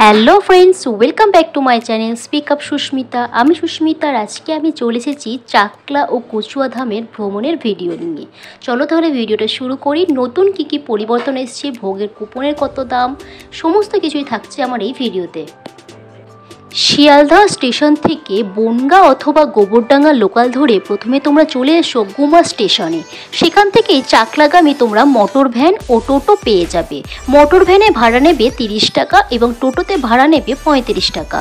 Hello friends, welcome back to my channel speak up Susmita. আমি সুস্মিতা। আজকে আমি চলে এসেছি চাকলা ও কচুয়াধামের ভ্রমণের ভিডিও নিয়ে। চলো তাহলে ভিডিওটা শুরু করি। নতুন কী পরিবর্তন এসছে, ভোগের কুপনের কত দাম, সমস্ত কিছুই থাকছে আমার এই ভিডিওতে। শিয়ালদহ স্টেশন থেকে বনগাঁ অথবা গোবরডাঙ্গা লোকাল ধরে প্রথমে তোমরা চলে এসো গুমা স্টেশনে। সেখান থেকেই চাকলাগামী তোমরা মোটর ভ্যান ও টোটো পেয়ে যাবে। মোটর ভ্যানে ভাড়া নেবে 30 টাকা এবং টোটোতে ভাড়া নেবে 35 টাকা।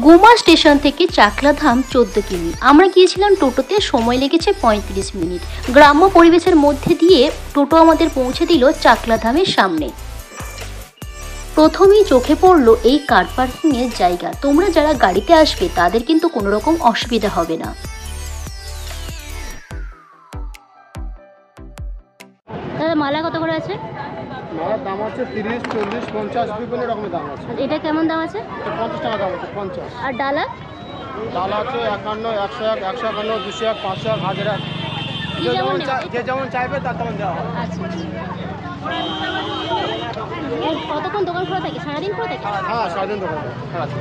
গুমা স্টেশন থেকে চাকলাধাম 14 কিমি। আমরা গিয়েছিলাম টোটোতে, সময় লেগেছে 35 মিনিট। গ্রাম্য পরিবেশের মধ্যে দিয়ে টোটো আমাদের পৌঁছে দিল চাকলাধামের সামনে। প্রথমেই চোখে পড়লো এই কার পার্কিংয়ের জায়গা। তোমরা যারা গাড়িতে আসবে তাদের কিন্তু কোনো রকম অসুবিধা হবে না। দাদা, মালা কত করে আছে? মালার দাম আছে 30, 40, 50 বিভিন্ন রকমের দাম আছে। এটা কেমন দাম আছে? 50 টাকা দাম আছে। 50। আর ডালা? ডালা আছে 51, 101, 151, 200, 500, 1000। যে যেমন চাইবে তার তেমন দেওয়া হবে। আচ্ছা, কতক্ষণ দোকান খোলা থাকে? সারাদিন খোলা থাকে? হ্যাঁ, সারাদিন দোকান খোলা আছে।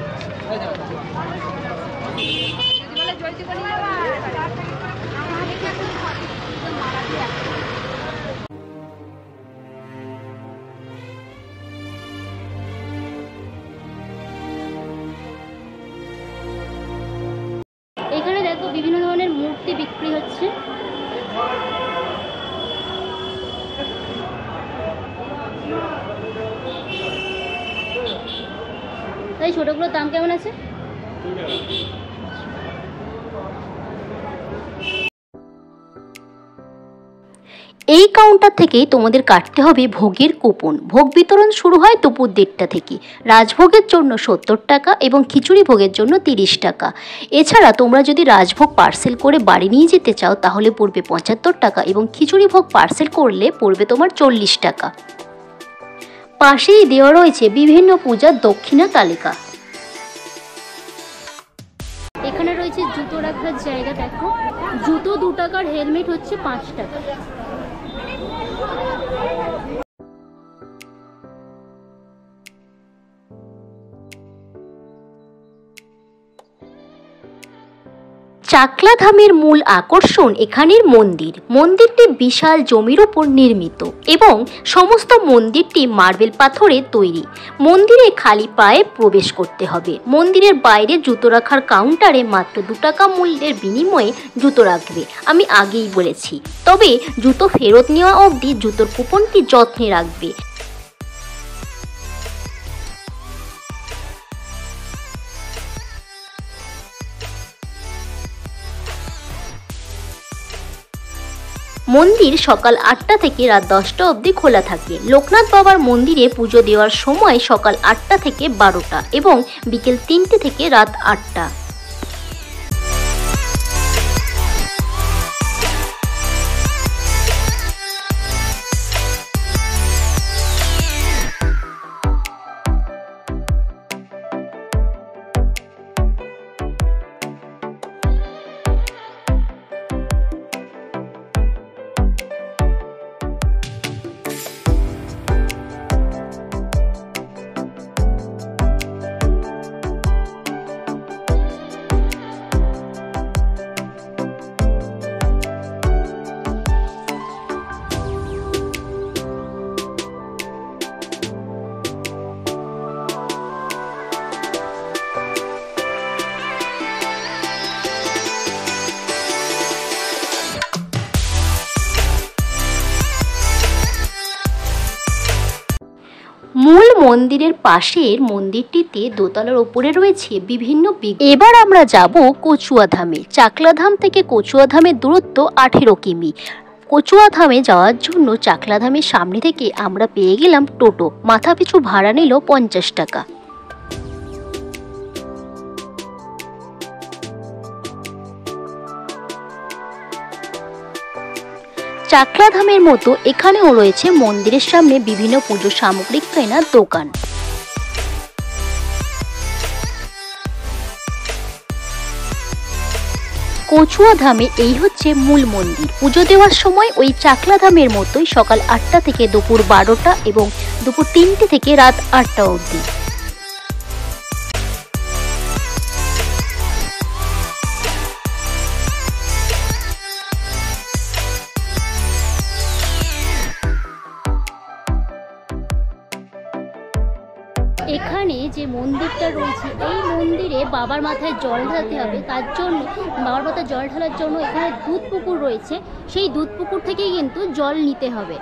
এখানে দেখো বিভিন্ন ধরনের মূর্তি বিক্রি হচ্ছে। তাই ছোটগুলোর দাম কেমন আছে? এই কাউন্টার থেকেই তোমাদের কাটতে হবে ভোগের কুপন। ভোগ বিতরণ শুরু হয় দুপুর 1:30 থেকে। রাজভোগের জন্য 70 টাকা এবং খিচুড়ি ভোগের জন্য 30 টাকা। এছাড়া তোমরা যদি রাজভোগ পার্সেল করে বাড়ি নিয়ে যেতে চাও তাহলে পড়বে 75 টাকা এবং খিচুড়ি ভোগ পার্সেল করলে পড়বে তোমার 40 টাকা। পাশেই দেওয়া রয়েছে বিভিন্ন পূজার দক্ষিণা তালিকা। এখানে রয়েছে জুতো রাখার জায়গা। দেখো, জুতো 2 টাকার, হেলমেট হচ্ছে 5 টাকা। চাকলাধামের মূল আকর্ষণ এখানের মন্দির। মন্দিরটি বিশাল জমির উপর নির্মিত এবং সমস্ত মন্দিরটি মার্বেল পাথরে তৈরি। মন্দিরে খালি পায়ে প্রবেশ করতে হবে। মন্দিরের বাইরে জুতো রাখার কাউন্টারে মাত্র 2 টাকা মূল্যের বিনিময়ে জুতো রাখবে। আমি আগেই বলেছি, তবে জুতো ফেরত নেওয়া অবধি জুতোর কুপনটি যত্নে রাখবে। মন্দির সকাল 8টা থেকে রাত 10টা অবধি খোলা থাকে। লোকনাথ বাবার মন্দিরে পুজো দেওয়ার সময় সকাল 8টা থেকে 12টা এবং বিকেল 3টে থেকে রাত 8টা। মূল মন্দিরের পাশের মন্দিরটিতে দোতলার ওপরে রয়েছে বিভিন্ন এবার আমরা যাব কচুয়াধামে। চাকলাধাম থেকে কচুয়াধামের দূরত্ব 18 কিমি। কচুয়াধামে যাওয়ার জন্য চাকলাধামের সামনে থেকে আমরা পেয়ে গেলাম টোটো। মাথাপিছু ভাড়া নিল 50 টাকা। চাকলাধামের মতো এখানেও রয়েছে মন্দিরের সামনে বিভিন্ন পুজোর সামগ্রিক কেনার দোকান। কচুয়াধামে এই হচ্ছে মূল মন্দির। পুজো দেওয়ার সময় ওই চাকলাধামের মতোই সকাল 8টা থেকে দুপুর 12টা এবং দুপুর 3টে থেকে রাত 8টা অবধি। মন্দিরটা রয়েছে এই মন্দিরে বাবার মাথায় জল ঢালতে হবে। তার জন্য বাবার মাথায় জল ঢালার জন্য এখানে দুধ পুকুর রয়েছে, সেই দুধ পুকুর থেকেই কিন্তু জল নিতে হবে।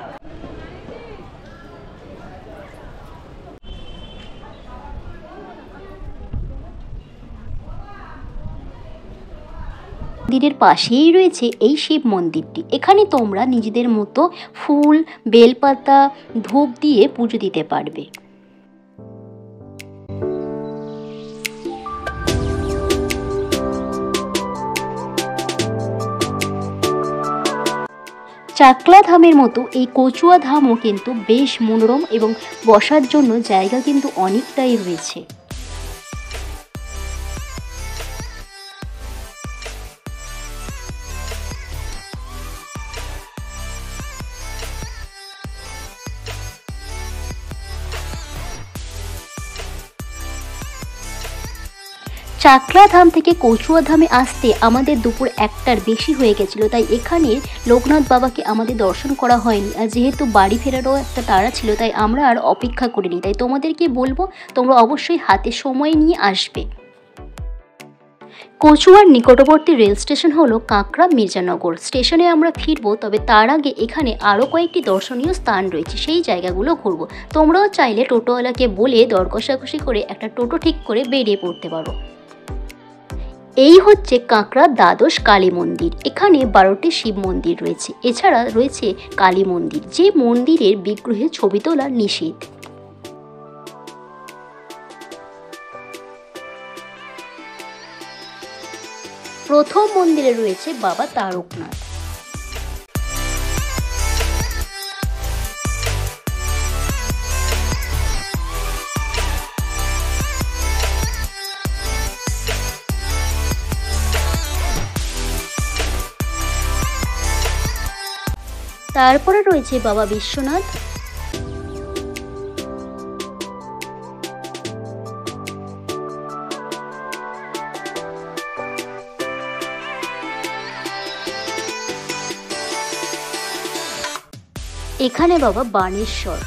মন্দিরের পাশেই রয়েছে এই শিব মন্দিরটি। এখানে তোমরা নিজেদের মতো ফুল, বেলপাতা, ধূপ দিয়ে পুজো দিতে পারবে। চাকলা ধামের মতো এই কচুয়া ধামও কিন্তু বেশ মনোরম এবং বসার জন্য জায়গা কিন্তু অনেকটাই রয়েছে। চাকলা ধাম থেকে কচুয়া ধামে আসতে আমাদের দুপুর 1টার বেশি হয়ে গেছিলো, তাই এখানে লোকনাথ বাবাকে আমাদের দর্শন করা হয়নি। আর যেহেতু বাড়ি ফেরারও একটা তাড়া ছিল, তাই আমরা আর অপেক্ষা করিনি। তাই তোমাদেরকে বলবো তোমরা অবশ্যই হাতে সময় নিয়ে আসবে। কচুয়ার নিকটবর্তী রেল স্টেশন হলো কাঁকড়া মির্জানগর। স্টেশনে আমরা ফিরবো, তবে তার আগে এখানে আরও কয়েকটি দর্শনীয় স্থান রয়েছে, সেই জায়গাগুলো ঘুরবো। তোমরাও চাইলে টোটোওয়ালাকে বলে দর কষাকষি করে একটা টোটো ঠিক করে বেরিয়ে পড়তে পারো। এই হচ্ছে কাঁকড়া দ্বাদশ কালী মন্দির। এখানে 12টি শিব মন্দির রয়েছে, এছাড়া রয়েছে কালী মন্দির, যে মন্দিরের বিগ্রহে ছবি তোলা নিষেধ। প্রথম মন্দিরে রয়েছে বাবা তারকনাথ। তারপরে রয়েছে বাবা বিশ্বনাথ। এখানে বাবা বাণেশ্বর।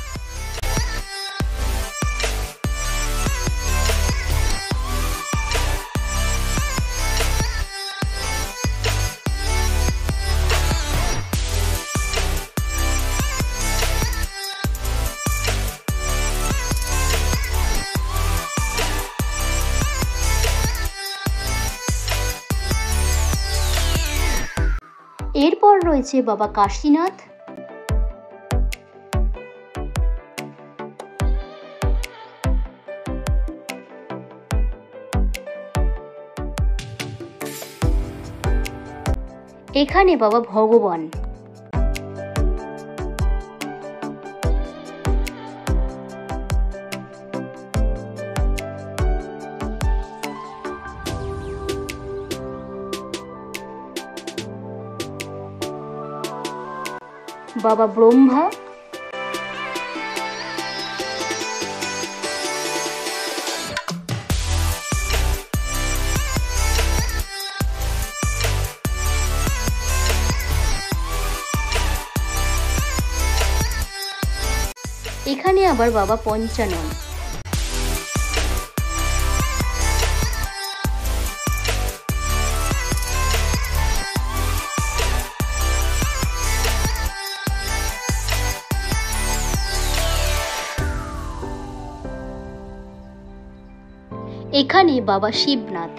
এরপর রয়েছে বাবা কাশীনাথ। এখানে বাবা ভগবান। বাবা ব্রহ্মা। এখানে আবার বাবা পঞ্চানন। এখানে বাবা শিবনাথ।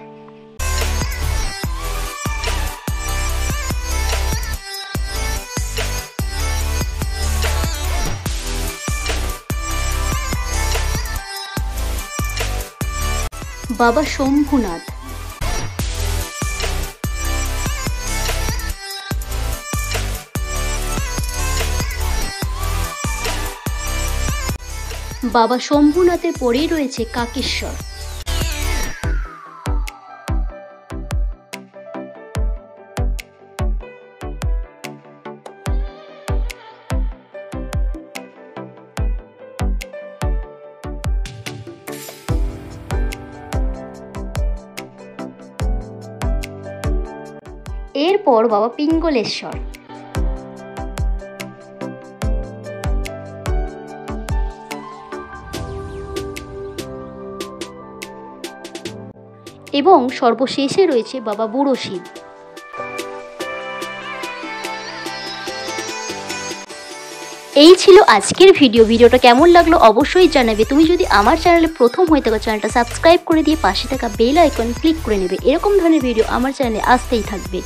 বাবা শম্ভুনাথ। বাবা শম্ভুনাথের পরেই রয়েছে কাকেশ্বর। এরপর বাবা পিঙ্গলেশ্বর। এবং সর্বশেষে রয়েছে বাবা বুড়ো শিব। এই ছিল আজকের ভিডিওটা কেমন লাগলো অবশ্যই জানাবে। তুমি যদি আমার চ্যানেলে প্রথম হয়ে থাকো চ্যানেলটা সাবস্ক্রাইব করে দিয়ে পাশে থাকা বেল আইকন ক্লিক করে নেবে। এরকম ধরনের ভিডিও আমার চ্যানেলে আসতেই থাকবে।